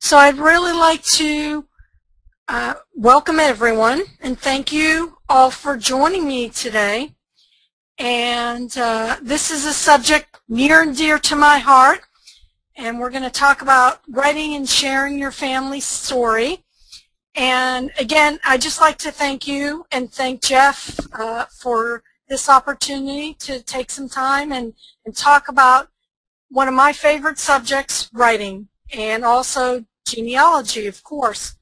So I'd really like to welcome everyone and thank you all for joining me today. And this is a subject near and dear to my heart, and we're going to talk about writing and sharing your family's story. And again, I'd just like to thank you and thank Jeff for this opportunity to take some time and talk about one of my favorite subjects, writing, and also genealogy, of course.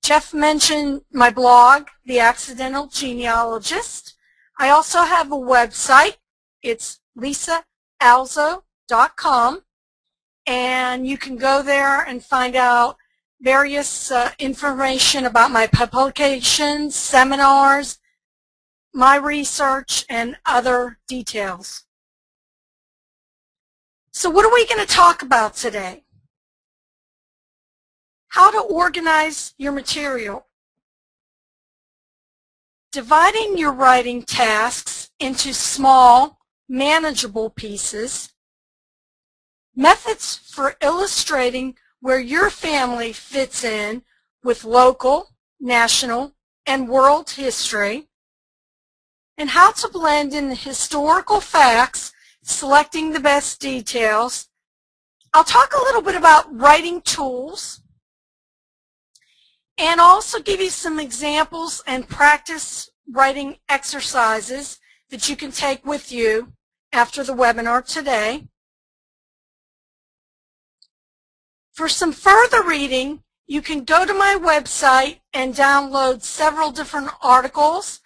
Jeff mentioned my blog, The Accidental Genealogist. I also have a website. It's lisaalzo.com, and you can go there and find out various information about my publications, seminars, my research, and other details. So what are we going to talk about today? How to organize your material. Dividing your writing tasks into small, manageable pieces. Methods for illustrating where your family fits in with local, national, and world history. And how to blend in the historical facts, selecting the best details. I'll talk a little bit about writing tools, and also give you some examples and practice writing exercises that you can take with you after the webinar today. For some further reading, you can go to my website and download several different articles,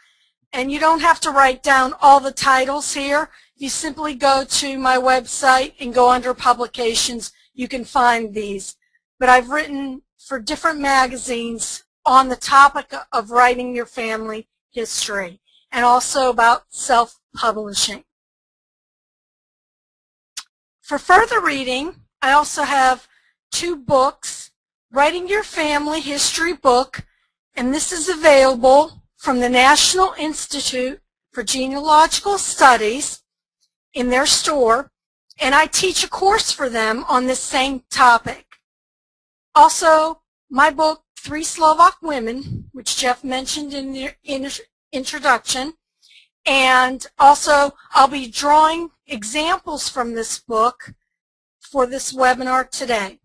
and you don't have to write down all the titles here. You simply go to my website and go under publications. You can find these. But I've written for different magazines on the topic of writing your family history, and also about self-publishing. For further reading, I also have two books, Writing Your Family History book, and this is available from the National Institute for Genealogical Studies in their store, and I teach a course for them on this same topic. Also, my book, Three Slovak Women, which Jeff mentioned in the introduction, and also I'll be drawing examples from this book for this webinar today.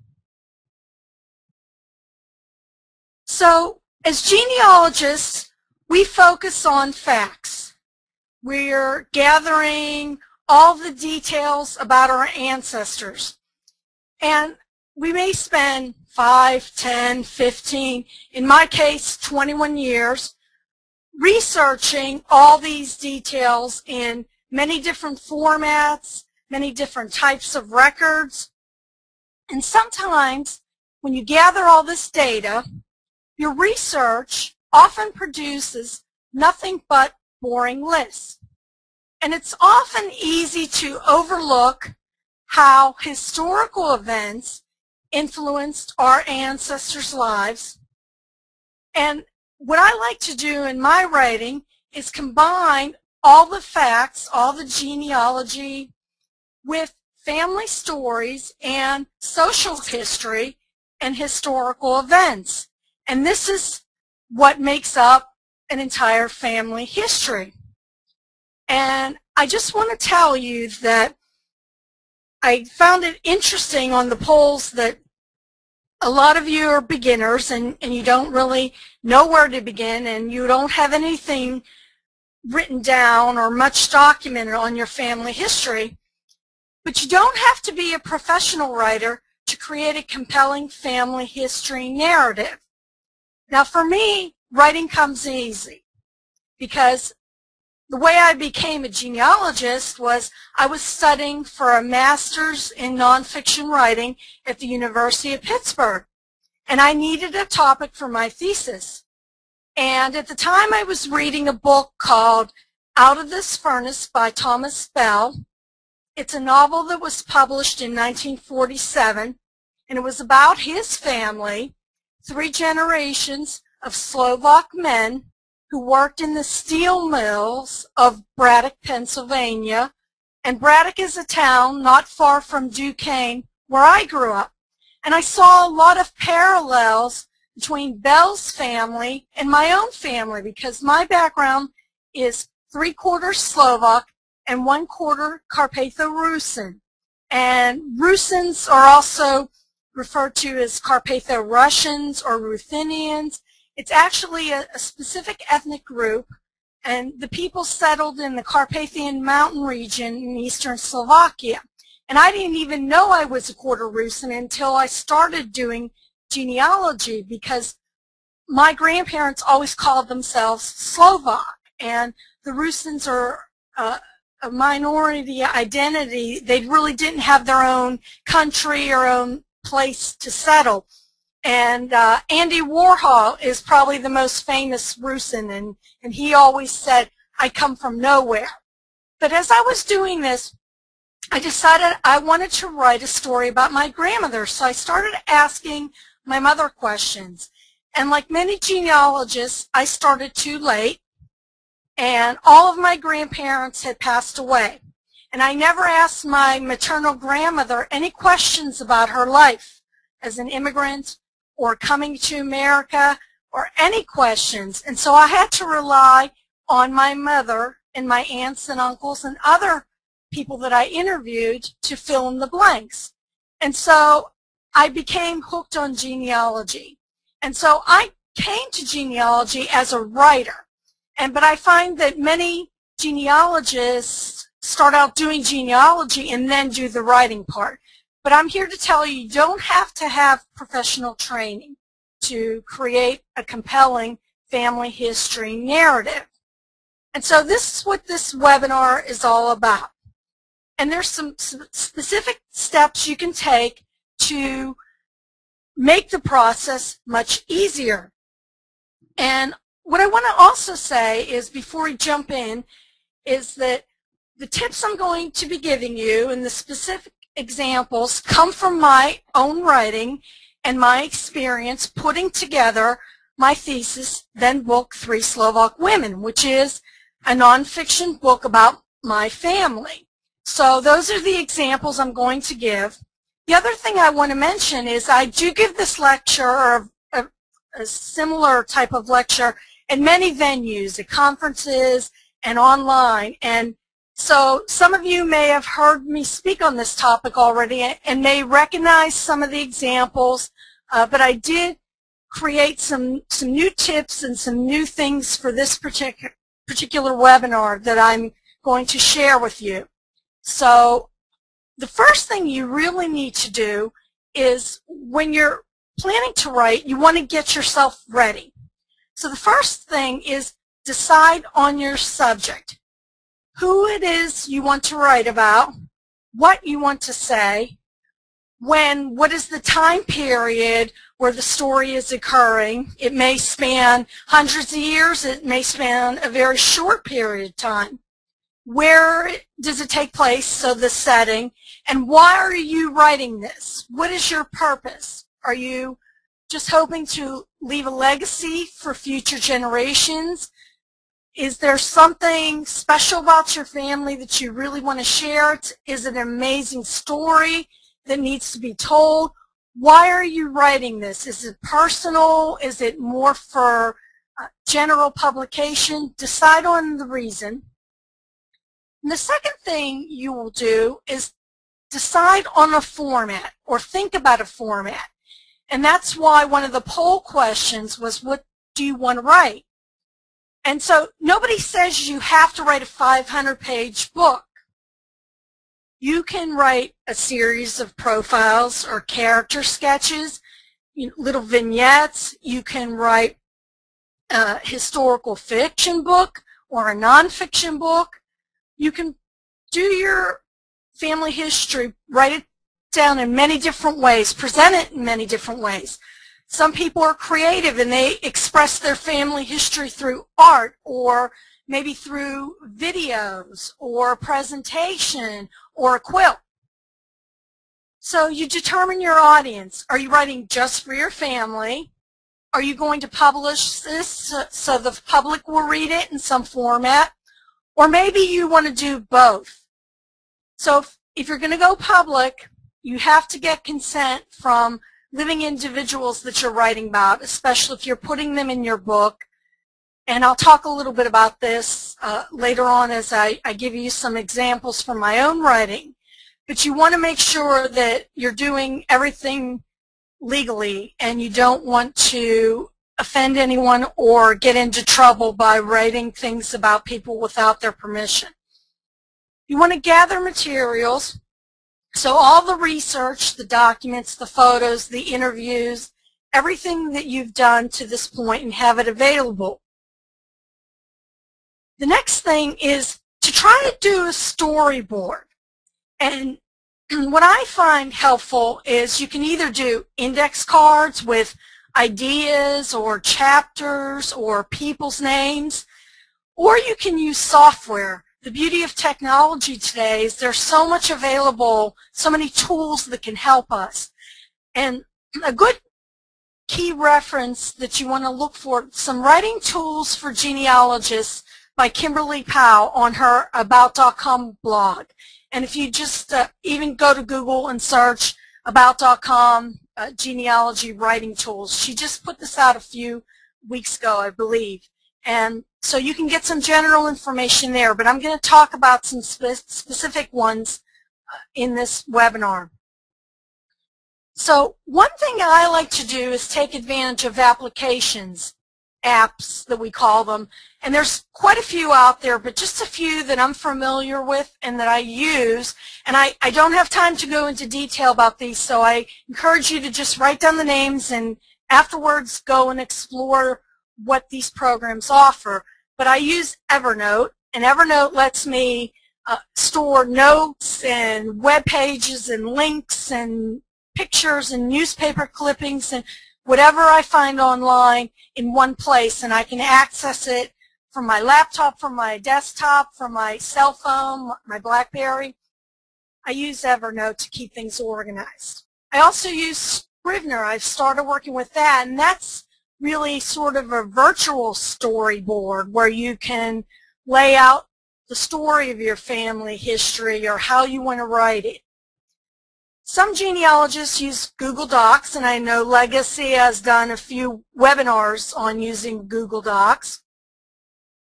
So, as genealogists, we focus on facts. We're gathering all the details about our ancestors, and we may spend 5, 10, 15, in my case 21 years, researching all these details in many different formats, many different types of records. And sometimes when you gather all this data, your research often produces nothing but boring lists. And it's often easy to overlook how historical events influenced our ancestors' lives. And what I like to do in my writing is combine all the facts, all the genealogy, with family stories and social history and historical events. And this is what makes up an entire family history. And I just want to tell you that I found it interesting on the polls that a lot of you are beginners and you don't really know where to begin, and you don't have anything written down or much documented on your family history. But you don't have to be a professional writer to create a compelling family history narrative. Now for me, writing comes easy because the way I became a genealogist was I was studying for a master's in nonfiction writing at the University of Pittsburgh, and I needed a topic for my thesis. And at the time I was reading a book called Out of This Furnace by Thomas Bell. It's a novel that was published in 1947, and it was about his family, 3 generations of Slovak men who worked in the steel mills of Braddock, Pennsylvania. And Braddock is a town not far from Duquesne, where I grew up. And I saw a lot of parallels between Belle's family and my own family, because my background is 3/4 Slovak and 1/4 Carpatho-Rusin. And Rusins are also referred to as Carpatho-Russians or Ruthenians. It's actually a specific ethnic group, and the people settled in the Carpathian mountain region in eastern Slovakia. And I didn't even know I was a quarter Rusin until I started doing genealogy, because my grandparents always called themselves Slovak, and the Rusins are a minority identity. They really didn't have their own country or own place to settle. And Andy Warhol is probably the most famous Rusin, and he always said, I come from nowhere. But as I was doing this, I decided I wanted to write a story about my grandmother, so I started asking my mother questions. And like many genealogists, I started too late, and all of my grandparents had passed away. And I never asked my maternal grandmother any questions about her life as an immigrant or coming to America, or any questions. And so I had to rely on my mother and my aunts and uncles and other people that I interviewed to fill in the blanks. And so I became hooked on genealogy. And so I came to genealogy as a writer. But I find that many genealogists start out doing genealogy and then do the writing part. But I'm here to tell you, you don't have to have professional training to create a compelling family history narrative. And so this is what this webinar is all about. And there's some specific steps you can take to make the process much easier. And what I want to also say is, before we jump in, is that the tips I'm going to be giving you and the specific examples come from my own writing and my experience putting together my thesis, then book, Three Slovak Women, which is a nonfiction book about my family. So those are the examples I'm going to give. The other thing I want to mention is I do give this lecture, or a similar type of lecture, in many venues, at conferences and online. And so some of you may have heard me speak on this topic already and may recognize some of the examples, but I did create some new tips and some new things for this particular webinar that I'm going to share with you. So the first thing you really need to do is, when you're planning to write, you want to get yourself ready. So the first thing is decide on your subject, who it is you want to write about, what you want to say, when, what is the time period where the story is occurring. It may span hundreds of years, it may span a very short period of time. Where does it take place, so the setting, and why are you writing this? What is your purpose? Are you just hoping to leave a legacy for future generations? Is there something special about your family that you really want to share? Is it an amazing story that needs to be told? Why are you writing this? Is it personal? Is it more for general publication? Decide on the reason. And the second thing you will do is decide on a format, or think about a format. And that's why one of the poll questions was, what do you want to write? And so nobody says you have to write a 500-page book. You can write a series of profiles or character sketches, little vignettes. You can write a historical fiction book or a nonfiction book. You can do your family history, write it down in many different ways, present it in many different ways. Some people are creative and they express their family history through art, or maybe through videos or a presentation or a quilt. So you determine your audience. Are you writing just for your family? Are you going to publish this so the public will read it in some format? Or maybe you want to do both. So if you're going to go public, you have to get consent from living individuals that you're writing about, especially if you're putting them in your book. And I'll talk a little bit about this later on as I give you some examples from my own writing. But you want to make sure that you're doing everything legally and you don't want to offend anyone or get into trouble by writing things about people without their permission. You want to gather materials, so all the research, the documents, the photos, the interviews, everything that you've done to this point, and have it available. The next thing is to try to do a storyboard. And what I find helpful is you can either do index cards with ideas or chapters or people's names, or you can use software. The beauty of technology today is there's so much available, so many tools that can help us. And a good key reference that you want to look for, some writing tools for genealogists by Kimberly Powell on her About.com blog. And if you just even go to Google and search About.com genealogy writing tools, she just put this out a few weeks ago, I believe. And so you can get some general information there, but I'm going to talk about some specific ones in this webinar. So one thing I like to do is take advantage of applications, apps that we call them, and there's quite a few out there, but just a few that I'm familiar with and that I use, and I don't have time to go into detail about these, so I encourage you to just write down the names and afterwards go and explore what these programs offer. But I use Evernote, and Evernote lets me store notes and web pages and links and pictures and newspaper clippings and whatever I find online in one place, and I can access it from my laptop, from my desktop, from my cell phone, my BlackBerry. I use Evernote to keep things organized. I also use Scrivener. I've started working with that, and that's really sort of a virtual storyboard where you can lay out the story of your family history or how you want to write it. Some genealogists use Google Docs, and I know Legacy has done a few webinars on using Google Docs,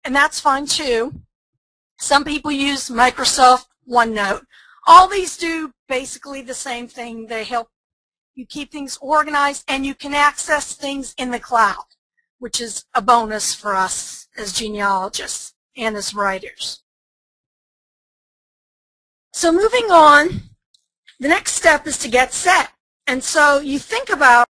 and that's fine too. Some people use Microsoft OneNote. All these do basically the same thing. They help you keep things organized, and you can access things in the cloud, which is a bonus for us as genealogists and as writers. So moving on, the next step is to get set. And so you think about